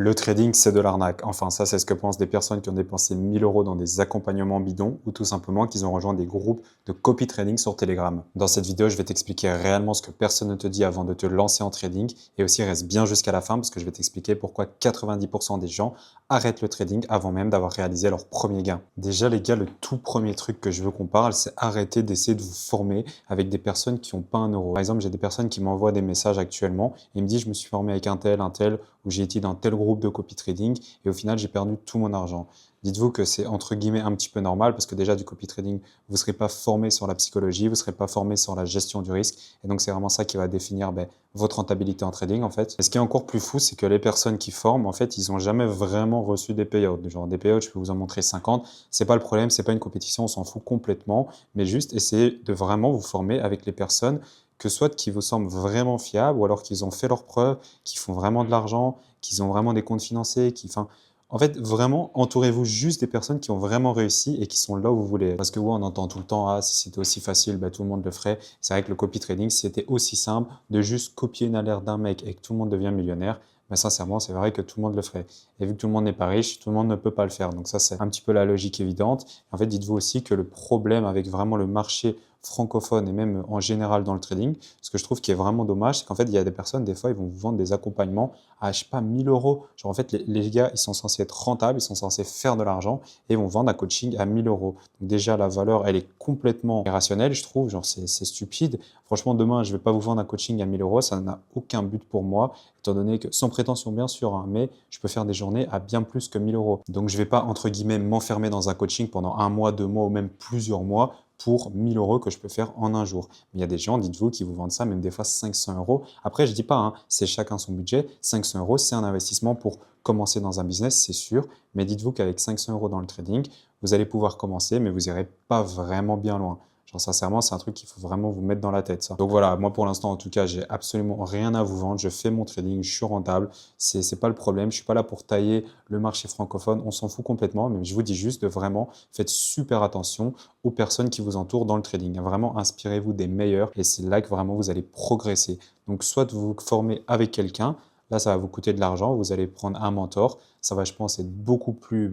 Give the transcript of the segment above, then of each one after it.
Le trading, c'est de l'arnaque. Enfin, ça, c'est ce que pensent des personnes qui ont dépensé 1000 euros dans des accompagnements bidons ou tout simplement qu'ils ont rejoint des groupes de copy trading sur Telegram. Dans cette vidéo, je vais t'expliquer réellement ce que personne ne te dit avant de te lancer en trading et aussi reste bien jusqu'à la fin parce que je vais t'expliquer pourquoi 90% des gens arrêtent le trading avant même d'avoir réalisé leur premier gain. Déjà, les gars, le tout premier truc que je veux qu'on parle, c'est arrêter d'essayer de vous former avec des personnes qui n'ont pas un euro. Par exemple, j'ai des personnes qui m'envoient des messages actuellement et me disent je me suis formé avec un tel, ou j'ai été dans tel groupe de copy trading et au final, j'ai perdu tout mon argent. Dites-vous que c'est entre guillemets un petit peu normal parce que déjà du copy trading, vous ne serez pas formé sur la psychologie, vous ne serez pas formé sur la gestion du risque et donc c'est vraiment ça qui va définir votre rentabilité en trading en fait. Et ce qui est encore plus fou, c'est que les personnes qui forment, en fait, ils n'ont jamais vraiment reçu des payouts. Genre des payouts, je peux vous en montrer 50. C'est pas le problème, c'est pas une compétition, on s'en fout complètement, mais juste essayez de vraiment vous former avec les personnes que soit qui vous semblent vraiment fiables ou alors qu'ils ont fait leurs preuves, qui font vraiment de l'argent, qu'ils ont vraiment des comptes financiers, en fait, vraiment, entourez-vous juste des personnes qui ont vraiment réussi et qui sont là où vous voulez. Parce que oui, on entend tout le temps, ah, si c'était aussi facile, tout le monde le ferait. C'est vrai que le copy trading, si c'était aussi simple de juste copier une alerte d'un mec et que tout le monde devient millionnaire, sincèrement, c'est vrai que tout le monde le ferait. Et vu que tout le monde n'est pas riche, tout le monde ne peut pas le faire. Donc ça, c'est un petit peu la logique évidente. En fait, dites-vous aussi que le problème avec vraiment le marché francophone et même en général dans le trading, ce que je trouve qui est vraiment dommage, c'est qu'en fait, il y a des personnes, des fois, ils vont vous vendre des accompagnements à, je sais pas, 1000 euros. Genre, en fait, les gars, ils sont censés être rentables, ils sont censés faire de l'argent et ils vont vendre un coaching à 1000 euros. Donc, déjà, la valeur, elle est complètement irrationnelle, je trouve. Genre, c'est stupide. Franchement, demain, je vais pas vous vendre un coaching à 1000 euros. Ça n'a aucun but pour moi, étant donné que, sans prétention, bien sûr, hein, mais je peux faire des journées à bien plus que 1000 euros. Donc, je vais pas, entre guillemets, m'enfermer dans un coaching pendant un mois, 2 mois ou même plusieurs mois pour 1000 euros que je peux faire en un jour. Mais il y a des gens, dites-vous, qui vous vendent ça, même des fois 500 euros. Après, je dis pas, hein, c'est chacun son budget. 500 euros, c'est un investissement pour commencer dans un business, c'est sûr. Mais dites-vous qu'avec 500 euros dans le trading, vous allez pouvoir commencer, mais vous n'irez pas vraiment bien loin. Genre, sincèrement, c'est un truc qu'il faut vraiment vous mettre dans la tête, ça. Donc voilà, moi pour l'instant, en tout cas, j'ai absolument rien à vous vendre. Je fais mon trading, je suis rentable. C'est pas le problème. Je suis pas là pour tailler le marché francophone. On s'en fout complètement. Mais je vous dis juste de vraiment, faites super attention aux personnes qui vous entourent dans le trading. Vraiment, inspirez-vous des meilleurs et c'est là que vraiment vous allez progresser. Donc, soit vous vous formez avec quelqu'un. Là, ça va vous coûter de l'argent. Vous allez prendre un mentor. Ça va, je pense, être beaucoup plus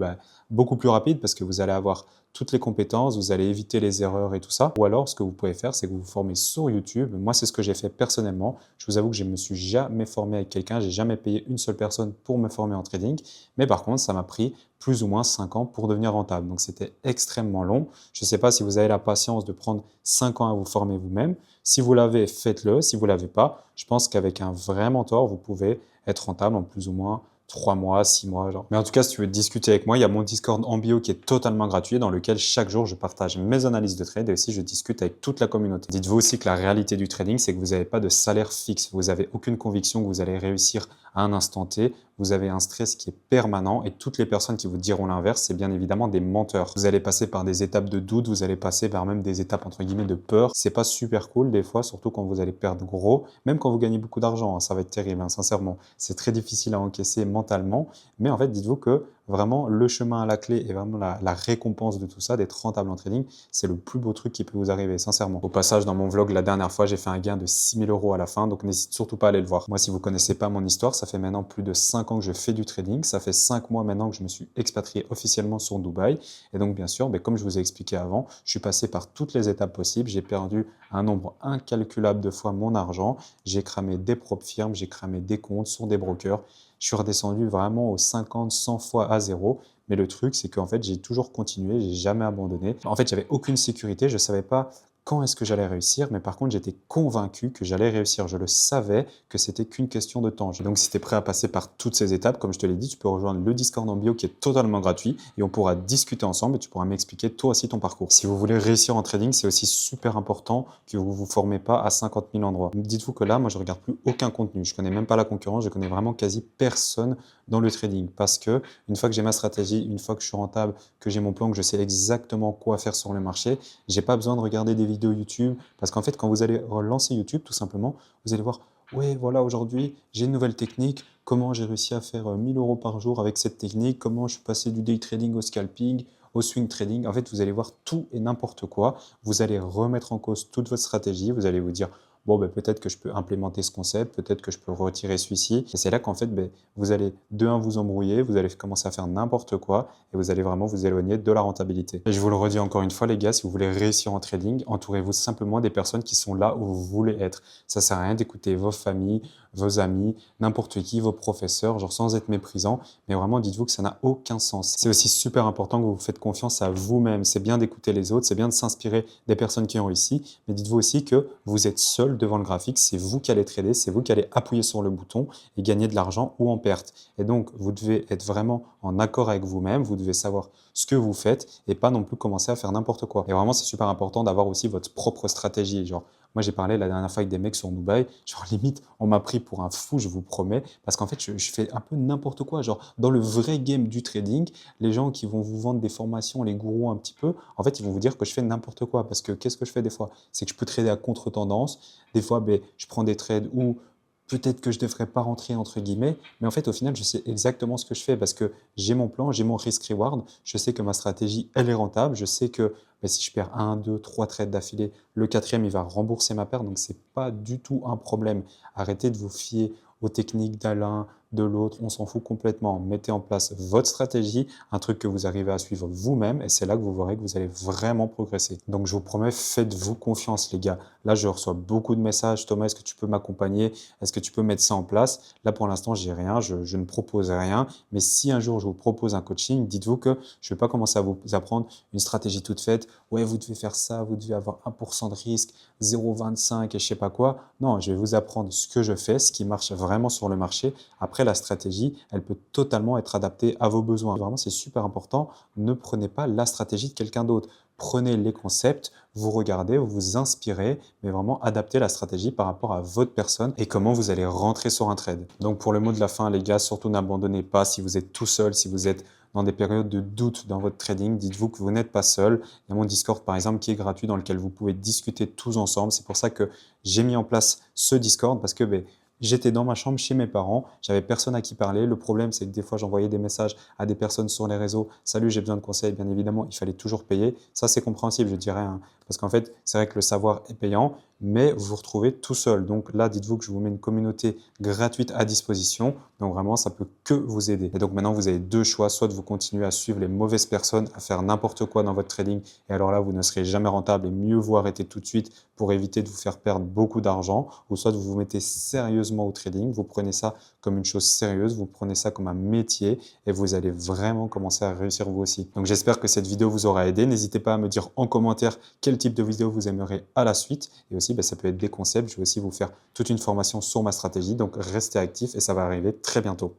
rapide parce que vous allez avoir toutes les compétences, vous allez éviter les erreurs et tout ça. Ou alors, ce que vous pouvez faire, c'est que vous vous formez sur YouTube. Moi, c'est ce que j'ai fait personnellement. Je vous avoue que je ne me suis jamais formé avec quelqu'un. J'ai jamais payé une seule personne pour me former en trading. Mais par contre, ça m'a pris plus ou moins 5 ans pour devenir rentable. Donc, c'était extrêmement long. Je ne sais pas si vous avez la patience de prendre 5 ans à vous former vous-même. Si vous l'avez, faites-le. Si vous ne l'avez pas, je pense qu'avec un vrai mentor, vous pouvez être rentable en plus ou moins 3 mois, 6 mois, genre. Mais en tout cas, si tu veux discuter avec moi, il y a mon Discord en bio qui est totalement gratuit, dans lequel chaque jour, je partage mes analyses de trade et aussi je discute avec toute la communauté. Dites-vous aussi que la réalité du trading, c'est que vous n'avez pas de salaire fixe. Vous n'avez aucune conviction que vous allez réussir à un instant T. Vous avez un stress qui est permanent et toutes les personnes qui vous diront l'inverse, c'est bien évidemment des menteurs. Vous allez passer par des étapes de doute, vous allez passer par même des étapes entre guillemets de peur. C'est pas super cool des fois, surtout quand vous allez perdre gros, même quand vous gagnez beaucoup d'argent, hein, ça va être terrible, hein, sincèrement. C'est très difficile à encaisser mentalement, mais en fait, dites-vous que vraiment le chemin à la clé et vraiment la récompense de tout ça, d'être rentable en trading, c'est le plus beau truc qui peut vous arriver, sincèrement. Au passage, dans mon vlog, la dernière fois, j'ai fait un gain de 6000 euros à la fin, donc n'hésite surtout pas à aller le voir. Moi, si vous connaissez pas mon histoire, ça fait maintenant plus de 5 ans que je fais du trading, ça fait 5 mois maintenant que je me suis expatrié officiellement sur Dubaï, et donc bien sûr, comme je vous ai expliqué avant, je suis passé par toutes les étapes possibles, j'ai perdu un nombre incalculable de fois mon argent, j'ai cramé des propres firmes, j'ai cramé des comptes sur des brokers, je suis redescendu vraiment aux 50, 100 fois à zéro. Mais le truc, c'est qu'en fait, j'ai toujours continué, j'ai jamais abandonné. En fait, j'avais aucune sécurité, je savais pas quand est-ce que j'allais réussir, mais par contre, j'étais convaincu que j'allais réussir. Je le savais que c'était qu'une question de temps. Donc, si tu es prêt à passer par toutes ces étapes, comme je te l'ai dit, tu peux rejoindre le Discord en bio qui est totalement gratuit et on pourra discuter ensemble et tu pourras m'expliquer toi aussi ton parcours. Si vous voulez réussir en trading, c'est aussi super important que vous vous formez pas à 50 000 endroits. Dites-vous que là, moi, je regarde plus aucun contenu. Je connais même pas la concurrence, je connais vraiment quasi personne dans le trading parce que une fois que j'ai ma stratégie, une fois que je suis rentable, que j'ai mon plan, que je sais exactement quoi faire sur le marché, j'ai pas besoin de regarder des vidéos YouTube parce qu'en fait, quand vous allez relancer YouTube, tout simplement, vous allez voir, ouais, voilà, aujourd'hui, j'ai une nouvelle technique, comment j'ai réussi à faire 1000 euros par jour avec cette technique, comment je suis passé du day trading au scalping, au swing trading. En fait, vous allez voir tout et n'importe quoi. Vous allez remettre en cause toute votre stratégie. Vous allez vous dire, bon, ben, peut-être que je peux implémenter ce concept, peut-être que je peux retirer celui-ci. Et c'est là qu'en fait, ben, vous allez de un vous embrouiller, vous allez commencer à faire n'importe quoi et vous allez vraiment vous éloigner de la rentabilité. Et je vous le redis encore une fois, les gars, si vous voulez réussir en trading, entourez-vous simplement des personnes qui sont là où vous voulez être. Ça sert à rien d'écouter vos familles, vos amis, n'importe qui, vos professeurs, genre sans être méprisant, mais vraiment dites-vous que ça n'a aucun sens. C'est aussi super important que vous faites confiance à vous-même. C'est bien d'écouter les autres, c'est bien de s'inspirer des personnes qui ont réussi, mais dites-vous aussi que vous êtes seul devant le graphique, c'est vous qui allez trader, c'est vous qui allez appuyer sur le bouton et gagner de l'argent ou en perte. Et donc, vous devez être vraiment en accord avec vous-même, vous devez savoir ce que vous faites et pas non plus commencer à faire n'importe quoi. Et vraiment, c'est super important d'avoir aussi votre propre stratégie. Genre, moi, j'ai parlé la dernière fois avec des mecs sur Dubaï, genre limite, on m'a pris pour un fou, je vous promets, parce qu'en fait, je fais un peu n'importe quoi. Genre, dans le vrai game du trading, les gens qui vont vous vendre des formations, les gourous un petit peu, en fait, ils vont vous dire que je fais n'importe quoi. Parce que qu'est-ce que je fais des fois? C'est que je peux trader à contre-tendance. Des fois, ben, je prends des trades où peut-être que je ne devrais pas rentrer entre guillemets, mais en fait, au final, je sais exactement ce que je fais parce que j'ai mon plan, j'ai mon risk-reward, je sais que ma stratégie, elle est rentable, je sais que ben, si je perds un, 2, 3 trades d'affilée, le quatrième, il va rembourser ma perte, donc ce n'est pas du tout un problème. Arrêtez de vous fier aux techniques d'Alain, de l'autre, on s'en fout complètement. Mettez en place votre stratégie, un truc que vous arrivez à suivre vous-même et c'est là que vous verrez que vous allez vraiment progresser. Donc je vous promets, faites-vous confiance les gars. Là, je reçois beaucoup de messages. Thomas, est-ce que tu peux m'accompagner? Est-ce que tu peux mettre ça en place? Là, pour l'instant, j'ai rien, je ne propose rien. Mais si un jour je vous propose un coaching, dites-vous que je ne vais pas commencer à vous apprendre une stratégie toute faite. Ouais, vous devez faire ça, vous devez avoir 1% de risque, 0,25 et je sais pas quoi. Non, je vais vous apprendre ce que je fais, ce qui marche vraiment sur le marché. Après, la stratégie, elle peut totalement être adaptée à vos besoins. Vraiment, c'est super important. Ne prenez pas la stratégie de quelqu'un d'autre. Prenez les concepts, vous regardez, vous vous inspirez, mais vraiment adaptez la stratégie par rapport à votre personne et comment vous allez rentrer sur un trade. Donc pour le mot de la fin, les gars, surtout n'abandonnez pas. Si vous êtes tout seul, si vous êtes dans des périodes de doute dans votre trading, dites-vous que vous n'êtes pas seul. Il y a mon Discord par exemple qui est gratuit dans lequel vous pouvez discuter tous ensemble. C'est pour ça que j'ai mis en place ce Discord parce que j'étais dans ma chambre chez mes parents, j'avais personne à qui parler. Le problème, c'est que des fois, j'envoyais des messages à des personnes sur les réseaux. Salut, j'ai besoin de conseils. Bien évidemment, il fallait toujours payer. Ça, c'est compréhensible, je dirais, hein, parce qu'en fait, c'est vrai que le savoir est payant, mais vous vous retrouvez tout seul. Donc là, dites-vous que je vous mets une communauté gratuite à disposition. Donc vraiment, ça peut que vous aider. Et donc maintenant, vous avez deux choix, soit de vous continuer à suivre les mauvaises personnes, à faire n'importe quoi dans votre trading. Et alors là, vous ne serez jamais rentable et mieux vaut arrêter tout de suite pour éviter de vous faire perdre beaucoup d'argent. Ou soit vous vous mettez sérieusement au trading, vous prenez ça comme une chose sérieuse, vous prenez ça comme un métier et vous allez vraiment commencer à réussir vous aussi. Donc j'espère que cette vidéo vous aura aidé. N'hésitez pas à me dire en commentaire quel type de vidéo vous aimeriez à la suite. Et aussi, ça peut être des concepts. Je vais aussi vous faire toute une formation sur ma stratégie. Donc restez actifs et ça va arriver très bientôt.